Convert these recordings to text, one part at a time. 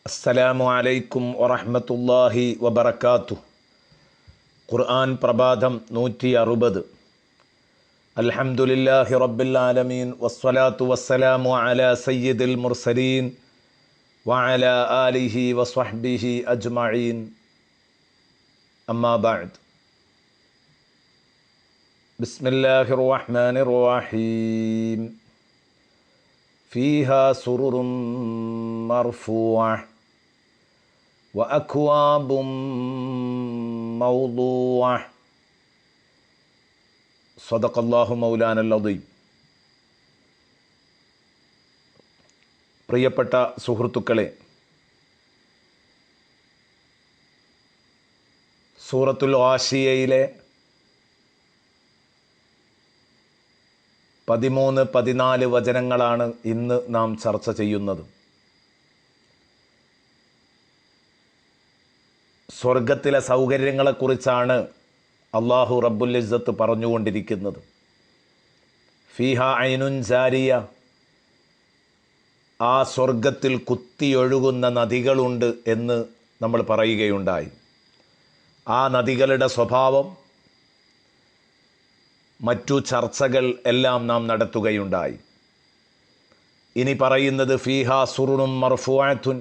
അസ്സലാമു അലൈക്കും വറഹ്മത്തുള്ളാഹി വബറകാതുഹു. ഖുർആൻ പ്രഭാതം 160. അൽഹംദുലില്ലാഹി റബ്ബിൽ ആലമീൻ വസ്സലാത്തു വസ്സലാമു അലാ സയ്യിദിൽ മുർസലീൻ വഅലാ ആലിഹി വസ്വഹ്ബിഹി അജ്മഈൻ. അമ്മാ ബഅദ്. ബിസ്മില്ലാഹിർ റഹ്മാനിർ റഹീം. ഫീഹാ സുറുറും മർഫൂഅ وأكواب موضوعة. صدق الله مولانا العظيم. പ്രിയപ്പെട്ട സുഹൃത്തുക്കളെ, സൂറത്തുൽ ഗാശിയയിലെ 13-14 വചനങ്ങളാണ് ഇന്ന് നാം ചർച്ച ചെയ്യുന്നത്. സ്വർഗത്തിലെ സൗകര്യങ്ങളെക്കുറിച്ചാണ് അള്ളാഹു റബ്ബുൽ ഇസ്സത്ത് പറഞ്ഞുകൊണ്ടിരിക്കുന്നത്. ഫീഹ ഐനുൻ ജാരിയ, ആ സ്വർഗത്തിൽ കുത്തിയൊഴുകുന്ന നദികളുണ്ട് എന്ന് നമ്മൾ പറയുകയുണ്ടായി. ആ നദികളുടെ സ്വഭാവം, മറ്റു ചർച്ചകൾ എല്ലാം നാം നടത്തുകയുണ്ടായി. ഇനി പറയുന്നത് ഫീഹ സുറുറും മർഫൂഅത്തുൻ,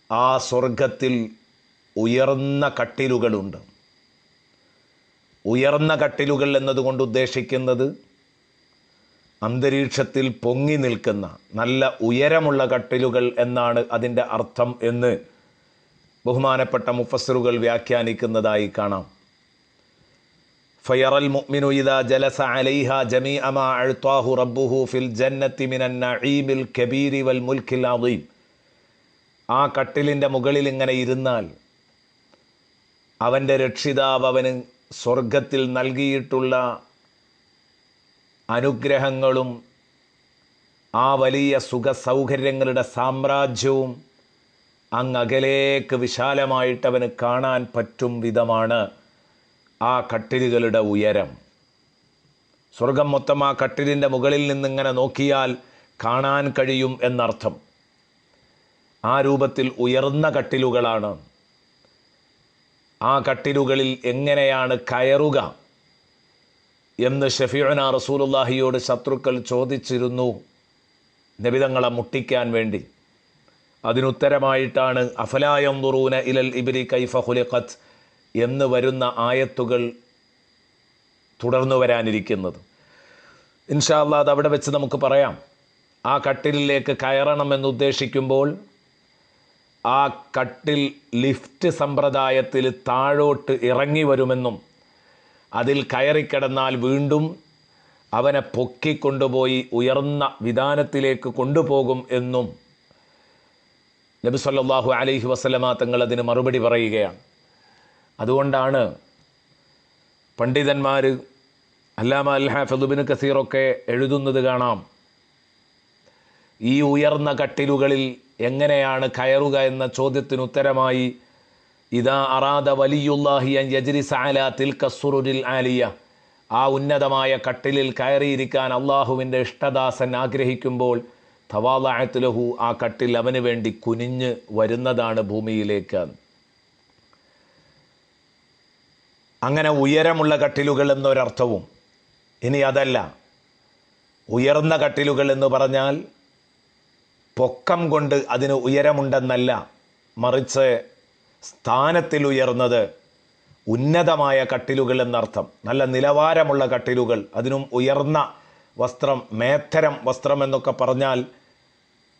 ആ സ്വർഗത്തിൽ ഉയർന്ന കട്ടിലുകളുണ്ട്. ഉയർന്ന കട്ടിലുകൾ എന്നതുകൊണ്ട് ഉദ്ദേശിക്കുന്നത് അന്തരീക്ഷത്തിൽ പൊങ്ങി നിൽക്കുന്ന നല്ല ഉയരമുള്ള കട്ടിലുകൾ എന്നാണ് അതിൻ്റെ അർത്ഥം എന്ന് ബഹുമാനപ്പെട്ട മുഫസ്സിറുകൾ വ്യാഖ്യാനിക്കുന്നതായി കാണാം. ഫയറൽ മുഅ്മിനു ഇദാ ജലസ അലൈഹാ ജമീഅ മാ അഅ്താഹു റബ്ബുഹു ഫിൽ ജന്നത്തി മിനൻ നഈമിൽ കബീരി വൽ മുൽക്കിൽ അദീം. ആ കട്ടിലിൻ്റെ മുകളിൽ ഇങ്ങനെ ഇരുന്നാൽ അവൻ്റെ രക്ഷിതാവ് അവന് സ്വർഗത്തിൽ നൽകിയിട്ടുള്ള അനുഗ്രഹങ്ങളും ആ വലിയ സുഖസൗകര്യങ്ങളുടെ സാമ്രാജ്യവും അങ്ങകലേക്ക് വിശാലമായിട്ട് അവന് കാണാൻ പറ്റും വിധമാണ് ആ കട്ടിലുകളുടെ ഉയരം. സ്വർഗം മൊത്തം ആ കട്ടിലിൻ്റെ മുകളിൽ നിന്നിങ്ങനെ നോക്കിയാൽ കാണാൻ കഴിയും എന്നർത്ഥം. ആ രൂപത്തിൽ ഉയർന്ന കട്ടിലുകളാണ്. ആ കട്ടിലുകളിൽ എങ്ങനെയാണ് കയറുക എന്ന് ഷഫീഉനാ റസൂലുള്ളാഹിയോട് ശത്രുക്കൾ ചോദിച്ചിരുന്നു, നബിതങ്ങളെ മുട്ടിക്കാൻ വേണ്ടി. അതിനുത്തരമായിട്ടാണ് അഫലാ യൻദുറൂന ഇലൽ ഇബ്രി കൈഫ ഖുലിഖത് എന്ന് വരുന്ന ആയത്തുകൾ തുടർന്നു വരാനിരിക്കുന്നത്. ഇൻഷാ അല്ലാഹ് അത് അവിടെ വെച്ച് നമുക്ക് പറയാം. ആ കട്ടിലിലേക്ക് കയറണമെന്നുദ്ദേശിക്കുമ്പോൾ ആ കട്ടിൽ ലിഫ്റ്റ് സമ്പ്രദായത്തിൽ താഴോട്ട് ഇറങ്ങി വരുമെന്നും അതിൽ കയറിക്കിടന്നാൽ വീണ്ടും അവനെ പൊക്കിക്കൊണ്ടുപോയി ഉയർന്ന വിധാനത്തിലേക്ക് കൊണ്ടുപോകും എന്നും നബി സല്ലല്ലാഹു അലൈഹി വസല്ലമ തങ്ങൾ അതിന് മറുപടി പറയുകയാണ്. അതുകൊണ്ടാണ് പണ്ഡിതന്മാർ, അല്ലാമ അൽ ഹാഫിദ് ഇബ്നു കസീറൊക്കെ എഴുതുന്നത് കാണാം, ഈ ഉയർന്ന കട്ടിലുകളിൽ എങ്ങനെയാണ് കയറുക എന്ന ചോദ്യത്തിന് ഉത്തരമായി ഇദാ അറാദ വലിയുല്ലാഹി അൻ യജ്ലിസ അലാ തിൽക സുറുരിൽ ആലിയ, ആ ഉന്നതമായ കട്ടിലിൽ കയറിയിരിക്കാൻ അള്ളാഹുവിൻ്റെ ഇഷ്ടദാസൻ ആഗ്രഹിക്കുമ്പോൾ തവാളഅത് ലഹു, ആ കട്ടിൽ അവന് വേണ്ടി കുനിഞ്ഞ് വരുന്നതാണ് ഭൂമിയിലേക്ക്. അങ്ങനെ ഉയരമുള്ള കട്ടിലുകൾ എന്നൊരർത്ഥവും. ഇനി അതല്ല, ഉയർന്ന കട്ടിലുകൾ എന്ന് പറഞ്ഞാൽ പൊക്കം കൊണ്ട് അതിന് ഉയരമുണ്ടെന്നല്ല, മറിച്ച് സ്ഥാനത്തിൽ ഉയർന്നത് ഉന്നതമായ കട്ടിലുകൾ എന്നർത്ഥം. നല്ല നിലവാരമുള്ള കട്ടിലുകൾ, അതിനും ഉയർന്ന വസ്ത്രം, മേത്തരം വസ്ത്രം എന്നൊക്കെ പറഞ്ഞാൽ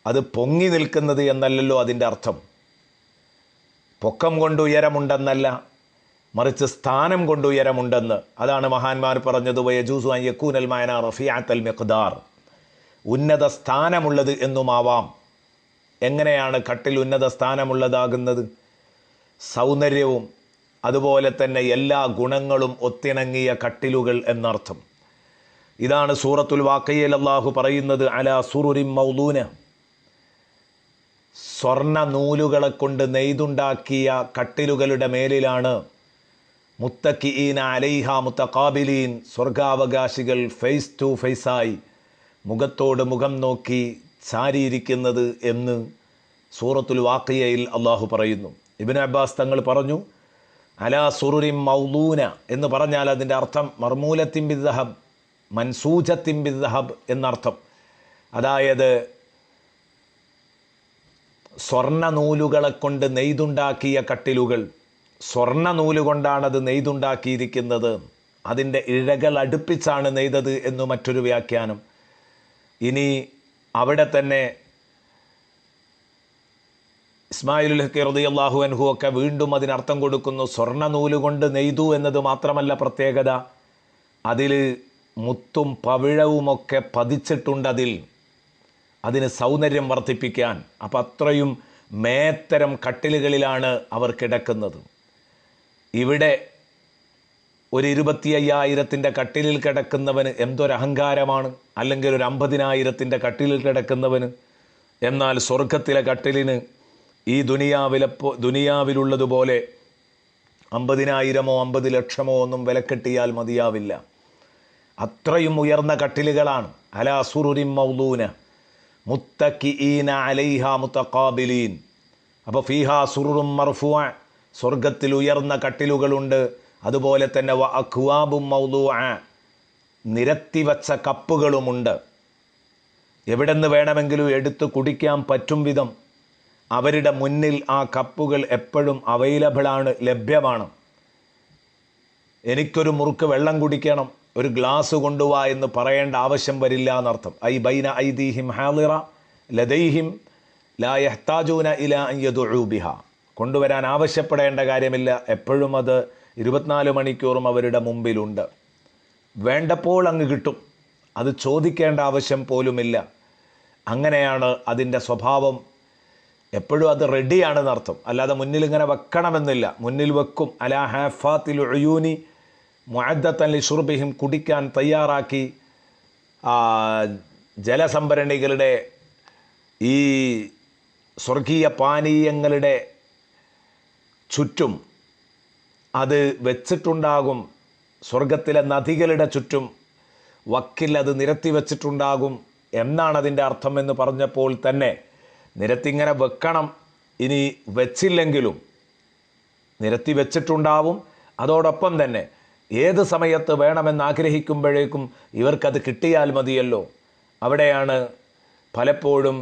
അത് പൊങ്ങി നിൽക്കുന്നത് എന്നല്ലല്ലോ അതിൻ്റെ അർത്ഥം. പൊക്കം കൊണ്ട് ഉയരമുണ്ടെന്നല്ല, മറിച്ച് സ്ഥാനം കൊണ്ട് ഉയരമുണ്ടെന്ന്. അതാണ് മഹാന്മാർ പറഞ്ഞത് വയജൂസു അൻ യകൂനൽ മഅന റഫീഅത്തൽ മിഖ്ദാർ, ഉന്നത സ്ഥാനമുള്ളത് എന്നുമാവാം. എങ്ങനെയാണ് കട്ടിൽ ഉന്നത സ്ഥാനമുള്ളതാകുന്നത്? സൗന്ദര്യവും അതുപോലെ തന്നെ എല്ലാ ഗുണങ്ങളും ഒത്തിണങ്ങിയ കട്ടിലുകൾ എന്നർത്ഥം. ഇതാണ് സൂറത്തുൽ വാഖിയയിൽ അല്ലാഹു പറയുന്നത്, അലാ സുറുരിൻ മൗദൂന, സ്വർണ്ണ നൂലുകളെ കൊണ്ട് നെയ്തുണ്ടാക്കിയ കട്ടിലുകളുടെ മേലിലാണ് മുത്തക്കിഈന അലൈഹ മുത്തഖാബിലീൻ, സ്വർഗാവകാശികൾ ഫേസ് ടു ഫേസായി മുഖത്തോട് മുഖം നോക്കി ചാരിയിരിക്കുന്നത് എന്ന് സൂറത്തുൽ വാഖിയയിൽ അള്ളാഹു പറയുന്നു. ഇബ്നു അബ്ബാസ് തങ്ങൾ പറഞ്ഞു, അലാ സുറുരിൻ മൗദൂന എന്ന് പറഞ്ഞാൽ അതിൻ്റെ അർത്ഥം മർമൂലത്തിൻ ബിദ്ദഹബ്, മൻസൂജത്തിൻ ബിദ്ദഹബ് എന്നർത്ഥം. അതായത് സ്വർണ്ണ നൂലുകളെ കൊണ്ട് നെയ്തുണ്ടാക്കിയ കട്ടിലുകൾ, സ്വർണ്ണ നൂലുകൊണ്ടാണത് നെയ്തുണ്ടാക്കിയിരിക്കുന്നത്, അതിൻ്റെ ഇഴകൾ അടുപ്പിച്ചാണ് നെയ്തത് എന്ന് മറ്റൊരു വ്യാഖ്യാനം. ഇനി അവിടെ തന്നെ ഇസ്മായിലുൽ ഹഖി റളിയല്ലാഹു അൻഹു ഒക്കെ വീണ്ടും അതിനർത്ഥം കൊടുക്കുന്നു. സ്വർണ്ണ നൂലുകൊണ്ട് നെയ്തു എന്നത് മാത്രമല്ല പ്രത്യേകത, അതിൽ മുത്തും പവിഴവുമൊക്കെ പതിച്ചിട്ടുണ്ട്, അതിന് സൗന്ദര്യം വർദ്ധിപ്പിക്കാൻ. അപ്പം അത്രയും മേത്തരം കട്ടിലുകളിലാണ് അവർ കിടക്കുന്നത്. ഇവിടെ ഒരു 25,000 കട്ടിലിൽ കിടക്കുന്നവന് എന്തൊരഹങ്കാരമാണ്, അല്ലെങ്കിൽ ഒരു 50,000 കട്ടിലിൽ കിടക്കുന്നവന്. എന്നാൽ സ്വർഗത്തിലെ കട്ടിലിന് ഈ ദുനിയാവിലുള്ളതുപോലെ 50,000-ഓ 50 ലക്ഷമോ ഒന്നും വിലക്കെട്ടിയാൽ മതിയാവില്ല. അത്രയും ഉയർന്ന കട്ടിലുകളാണ്. അലാ സുറുരിൻ മൗദൂന മുത്തക്കിഈന അലൈഹാ മുതഖാബിലീൻ. അപ്പോൾ ഫീഹാ സുറുറും മർഫൂഅ, സ്വർഗത്തിൽ ഉയർന്ന കട്ടിലുകളുണ്ട്. അതുപോലെ തന്നെ വ അക്വാബും മൗദൂഅ, നിരത്തിവച്ച കപ്പുകളുമുണ്ട്. എവിടെ നിന്ന് വേണമെങ്കിലും എടുത്ത് കുടിക്കാൻ പറ്റും വിധം അവരുടെ മുന്നിൽ ആ കപ്പുകൾ എപ്പോഴും അവൈലബിളാണ്, ലഭ്യമാണ്. എനിക്കൊരു മുറുക്ക് വെള്ളം കുടിക്കണം, ഒരു ഗ്ലാസ് കൊണ്ടുവാ എന്ന് പറയേണ്ട ആവശ്യം വരില്ല എന്നർത്ഥം. ഐ ബൈന ഐദീഹിം ഹാളിറ ലദൈഹിം ലാ യഹ്താജൂന ഇലാ അൻ യദഉ ബിഹാ, കൊണ്ടുവരാൻ ആവശ്യപ്പെടേണ്ട കാര്യമില്ല, എപ്പോഴും അത് 24 മണിക്കൂറും അവരുടെ മുമ്പിലുണ്ട്. വേണ്ടപ്പോൾ അങ്ങ് കിട്ടും, അത് ചോദിക്കേണ്ട ആവശ്യം പോലുമില്ല. അങ്ങനെയാണ് അതിൻ്റെ സ്വഭാവം. എപ്പോഴും അത് റെഡിയാണെന്നർത്ഥം, അല്ലാതെ മുന്നിൽ ഇങ്ങനെ വെക്കണമെന്നില്ല. മുന്നിൽ വെക്കും. അലാ ഹാഫാത്തിൽ ഉയൂനി മുഅദ്ദത്തൻ ലിശുർബിഹിം, കുടിക്കാൻ തയ്യാറാക്കി ജലസംഭരണികളുടെ ഈ സ്വർഗീയ പാനീയങ്ങളുടെ ചുറ്റും അത് വെച്ചിട്ടുണ്ടാകും. സ്വർഗത്തിലെ നദികളുടെ ചുറ്റും വക്കിൽ അത് നിരത്തി വെച്ചിട്ടുണ്ടാകും എന്നാണ് അതിൻ്റെ അർത്ഥം എന്ന് പറഞ്ഞപ്പോൾ തന്നെ നിരത്തിങ്ങനെ വെക്കണം. ഇനി വെച്ചില്ലെങ്കിലും നിരത്തി വെച്ചിട്ടുണ്ടാവും. അതോടൊപ്പം തന്നെ ഏത് സമയത്ത് വേണമെന്ന് ആഗ്രഹിക്കുമ്പോഴേക്കും ഇവർക്കത് കിട്ടിയാൽ മതിയല്ലോ. അവിടെയാണ് പലപ്പോഴും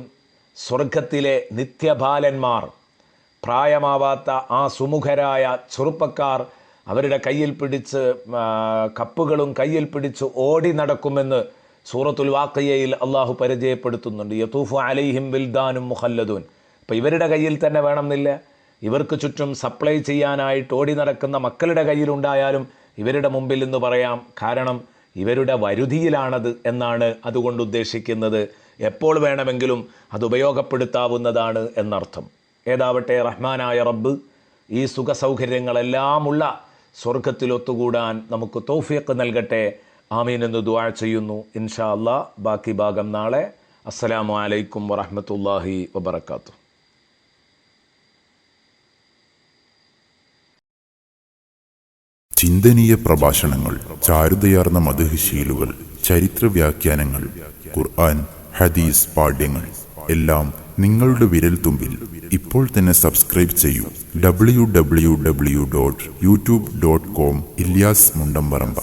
സ്വർഗത്തിലെ നിത്യബാലന്മാർ, പ്രായമാവാത്ത ആ സുമുഖരായ ചെറുപ്പക്കാർ അവരുടെ കയ്യിൽ പിടിച്ച് കപ്പുകളും കയ്യിൽ പിടിച്ച് ഓടി നടക്കുമെന്ന് സൂറത്തുൽ വാഖിയയിൽ അള്ളാഹു പരിചയപ്പെടുത്തുന്നുണ്ട്. യതൂഫു അലൈഹിം വിൽദാനും മുഖല്ലദൂൻ. അപ്പോൾ ഇവരുടെ കയ്യിൽ തന്നെ വേണമെന്നില്ല, ഇവർക്ക് ചുറ്റും സപ്ലൈ ചെയ്യാനായിട്ട് ഓടി നടക്കുന്ന മക്കളുടെ കയ്യിലുണ്ടായാലും ഇവരുടെ മുമ്പിൽ എന്ന് പറയാം. കാരണം ഇവരുടെ വരുതിയിലാണത് എന്നാണ് അതുകൊണ്ട് ഉദ്ദേശിക്കുന്നത്. എപ്പോൾ വേണമെങ്കിലും അത് ഉപയോഗപ്പെടുത്താവുന്നതാണ് എന്നർത്ഥം. ഏതാവട്ടെ, റഹ്മാനായ റബ്ബ് ഈ സുഖസൗകര്യങ്ങളെല്ലാമുള്ള സ്വർഗത്തിൽ ഒത്തുകൂടാൻ നമുക്ക് തൗഫീഖ് നൽകട്ടെ. ആമീൻ എന്ന് ദുആ ചെയ്യുന്നു. ഇൻഷാ അല്ലാഹ് ബാക്കി ഭാഗം നാളെ. അസ്സലാമു അലൈക്കും വറഹ്മത്തുള്ളാഹി വബറകാതുഹു. ചിന്തനീയ പ്രഭാഷണങ്ങൾ, ചാരുതയാർന്ന മദ്ഹ്, ചരിത്ര വ്യാഖ്യാനങ്ങൾ, ഖുർആൻ, ഹദീസ് പാഠ്യങ്ങൾ എല്ലാം നിങ്ങളുടെ വിരൽത്തുമ്പിൽ. ഇപ്പോൾ തന്നെ സബ്സ്ക്രൈബ് ചെയ്യൂ. www.youtube.com ഇല്യാസ് മുണ്ടംപറമ്പ.